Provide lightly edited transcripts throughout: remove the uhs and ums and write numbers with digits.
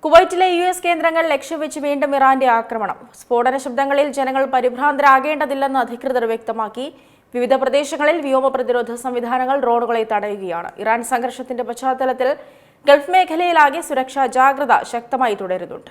കുവൈറ്റിലെ US കേന്ദ്രങ്ങൾ ലക്ഷ്യംവെച്ച് വീണ്ടും ഇറാന്റെ ആക്രമണം. സ്ഫോടന ശബ്ദങ്ങളിൽ ജനങ്ങൾ പരിഭ്രാന്തരാകേണ്ടതില്ലെന്ന് അധികൃതർ വ്യക്തമാക്കി. വിവിധ പ്രദേശങ്ങളിൽ വ്യോമ പ്രതിരോധ സംവിധാനങ്ങൾ ഡ്രോണുകളെ തടയുകയാണ്. ഇറാൻ സംഘർഷത്തിന്റെ പശ്ചാത്തലത്തിൽ ഗൾഫ് മേഖലയിലാകെ സുരക്ഷാ ജാഗ്രത ശക്തമായി തുടരുന്നുണ്ട്.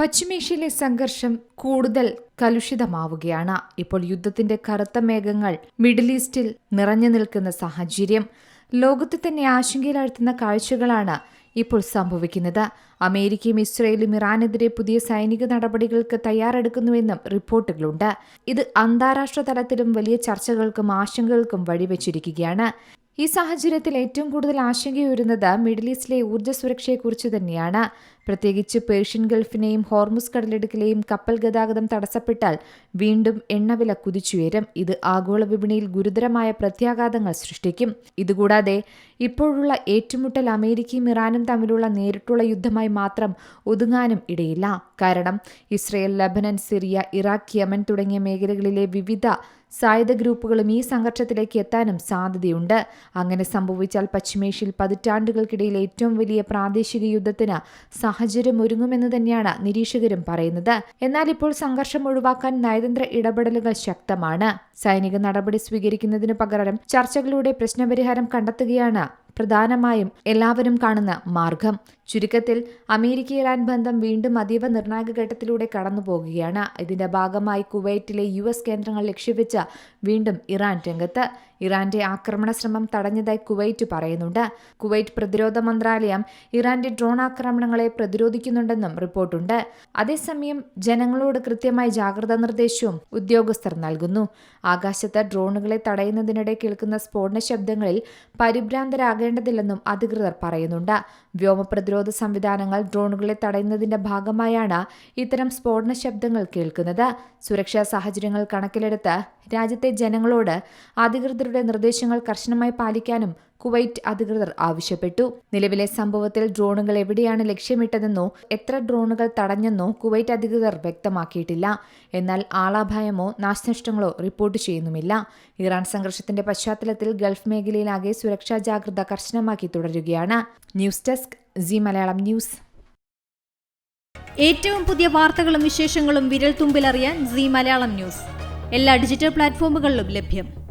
പശ്ചിമേഷ്യയിലെ സംഘർഷം കൂടുതൽ കലുഷിതമാവുകയാണ്. ഇപ്പോൾ യുദ്ധത്തിന്റെ കറുത്ത മേഘങ്ങൾ മിഡിൽ ഈസ്റ്റിൽ നിറഞ്ഞു നിൽക്കുന്ന സാഹചര്യം. ലോകത്തെ തന്നെ ആശങ്കയിലാഴ്ത്തുന്ന കാഴ്ചകളാണ് ഇപ്പോൾ സംഭവിക്കുന്നത്. അമേരിക്കയും ഇസ്രയേലും ഇറാനെതിരെ പുതിയ സൈനിക നടപടികൾക്ക് തയ്യാറെടുക്കുന്നുവെന്നും റിപ്പോർട്ടുകളുണ്ട്. ഇത് അന്താരാഷ്ട്ര തലത്തിലും വലിയ ചർച്ചകൾക്കും ആശങ്കകൾക്കും വഴിവെച്ചിരിക്കുകയാണ്. ഈ സാഹചര്യത്തിൽ ഏറ്റവും കൂടുതൽ ആശങ്കയുയരുന്നത് മിഡിൽ ഈസ്റ്റിലെ ഊർജ്ജ സുരക്ഷയെക്കുറിച്ച് തന്നെയാണ്. പ്രത്യേകിച്ച് പേർഷ്യൻ ഗൾഫിനെയും ഹോർമുസ് കടലിടുക്കിലെയും കപ്പൽ ഗതാഗതം തടസ്സപ്പെട്ടാൽ വീണ്ടും എണ്ണവില കുതിച്ചുയരും. ഇത് ആഗോള വിപണിയിൽ ഗുരുതരമായ പ്രത്യാഘാതങ്ങൾ സൃഷ്ടിക്കും. ഇതുകൂടാതെ ഇപ്പോഴുള്ള ഏറ്റുമുട്ടൽ അമേരിക്കയും ഇറാനും തമ്മിലുള്ള നേരിട്ടുള്ള യുദ്ധമായി മാത്രം ഒതുങ്ങാനും ഇടയില്ല. കാരണം Israel, Lebanon, Syria, Iraq, Yemen തുടങ്ങിയ മേഖലകളിലെ വിവിധ സായുധ ഗ്രൂപ്പുകളും ഈ സംഘർഷത്തിലേക്ക് എത്താനും സാധ്യതയുണ്ട്. അങ്ങനെ സംഭവിച്ചാൽ പശ്ചിമേഷ്യയിൽ പതിറ്റാണ്ടുകൾക്കിടയിൽ ഏറ്റവും വലിയ പ്രാദേശിക യുദ്ധത്തിന് സാഹചര്യം ഒരുങ്ങുമെന്ന് തന്നെയാണ് നിരീക്ഷകരും പറയുന്നത്. എന്നാൽ ഇപ്പോൾ സംഘർഷം ഒഴിവാക്കാൻ നയതന്ത്ര ഇടപെടലുകൾ ശക്തമാണ്. സൈനിക നടപടി സ്വീകരിക്കുന്നതിനു പകരം ചർച്ചകളിലൂടെ പ്രശ്നപരിഹാരം കണ്ടെത്തുകയാണ് പ്രധാനമായും എല്ലാവരും കാണുന്ന മാർഗം. ചുരുക്കത്തിൽ അമേരിക്ക-ഇറാൻ ബന്ധം വീണ്ടും അതീവ നിർണായക ഘട്ടത്തിലൂടെ കടന്നുപോകുകയാണ്. ഇതിന്റെ ഭാഗമായി കുവൈറ്റിലെ US കേന്ദ്രങ്ങൾ ലക്ഷ്യവെച്ച് വീണ്ടും ഇറാൻ രംഗത്ത്. ഇറാന്റെ ആക്രമണ ശ്രമം തടഞ്ഞതായി കുവൈറ്റ് പറയുന്നുണ്ട്. കുവൈറ്റ് പ്രതിരോധ മന്ത്രാലയം ഇറാന്റെ ഡ്രോൺ ആക്രമണങ്ങളെ പ്രതിരോധിക്കുന്നുണ്ടെന്നും റിപ്പോർട്ടുണ്ട്. അതേസമയം ജനങ്ങളോട് കൃത്യമായ ജാഗ്രതാ നിർദ്ദേശവും ഉദ്യോഗസ്ഥർ നൽകുന്നു. ആകാശത്ത് ഡ്രോണുകളെ തടയുന്നതിനിടെ കേൾക്കുന്ന സ്ഫോടന ശബ്ദങ്ങളിൽ പരിഭ്രാന്തരാകേണ്ടതില്ലെന്നും അധികൃതർ പറയുന്നുണ്ട്. വ്യോമ പ്രതിരോധ സംവിധാനങ്ങൾ ഡ്രോണുകളെ തടയുന്നതിന്റെ ഭാഗമായാണ് ഇത്തരം സ്ഫോടന ശബ്ദങ്ങൾ കേൾക്കുന്നത്. സുരക്ഷാ സാഹചര്യങ്ങൾ കണക്കിലെടുത്ത് രാജ്യത്തെ ജനങ്ങളോട് അധികൃതരുടെ നിർദ്ദേശങ്ങൾ കർശനമായി പാലിക്കാനും കുവൈറ്റ് അധികൃതർ ആവശ്യപ്പെട്ടു. നിലവിലെ സംഭവത്തിൽ ഡ്രോണുകൾ എവിടെയാണ് ലക്ഷ്യമിട്ടതെന്നോ എത്ര ഡ്രോണുകൾ തടഞ്ഞെന്നോ കുവൈറ്റ് അധികൃതർ വ്യക്തമാക്കിയിട്ടില്ല. എന്നാൽ ആളപായമോ നാശനഷ്ടങ്ങളോ റിപ്പോർട്ട് ചെയ്യുന്നുമില്ല. ഇറാൻ സംഘർഷത്തിന്റെ പശ്ചാത്തലത്തിൽ ഗൾഫ് മേഖലയിലാകെ സുരക്ഷാ ജാഗ്രത കർശനമാക്കി തുടരുകയാണ്. News desk C Malayalam news. ഏറ്റവും പുതിയ വാർത്തകളും വിശേഷങ്ങളും വിരൽ തുമ്പിലറിയാൻ സി മലയാളം ന്യൂസ് എല്ലാ ഡിജിറ്റൽ പ്ലാറ്റ്ഫോമുകളിലും ലഭ്യം.